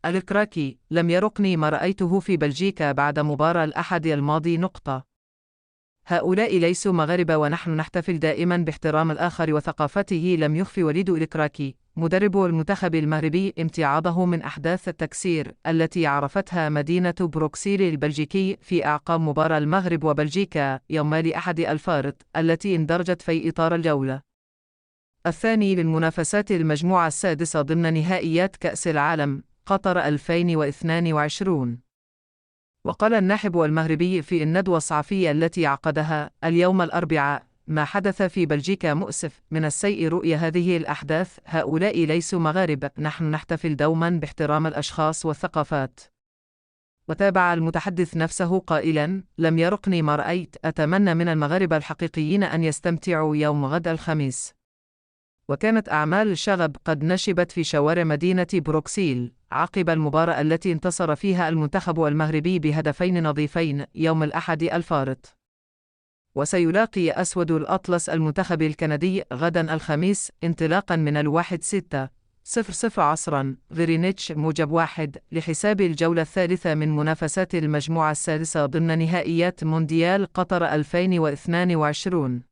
الكراكي: لم يرقني ما رأيته في بلجيكا بعد مباراة الأحد الماضي. هؤلاء ليسوا مغاربة ونحن نحتفل دائما باحترام الآخر وثقافته. لم يخفي وليد الكراكي مدرب المنتخب المغربي امتعاضه من أحداث التكسير التي عرفتها مدينة بروكسل البلجيكي في أعقاب مباراة المغرب وبلجيكا يوم الأحد الفارط التي اندرجت في إطار الجولة الثاني للمنافسات المجموعة السادسة ضمن نهائيات كأس العالم قطر 2022. وقال الناخب المغربي في الندوة الصحفية التي عقدها اليوم الأربعاء: ما حدث في بلجيكا مؤسف، من السيء رؤية هذه الأحداث. هؤلاء ليسوا مغاربة، نحن نحتفل دوما باحترام الأشخاص والثقافات. وتابع المتحدث نفسه قائلا: لم يرقني ما رأيت، أتمنى من المغاربة الحقيقيين أن يستمتعوا يوم غد الخميس. وكانت أعمال الشغب قد نشبت في شوارع مدينة بروكسل عقب المباراة التي انتصر فيها المنتخب المغربي بهدفين نظيفين يوم الأحد الفارط. وسيلاقي أسود الأطلس المنتخب الكندي غدا الخميس انطلاقا من 1:06:00 عصرا غرينتش موجب 1 لحساب الجولة الثالثة من منافسات المجموعة السادسة ضمن نهائيات مونديال قطر 2022.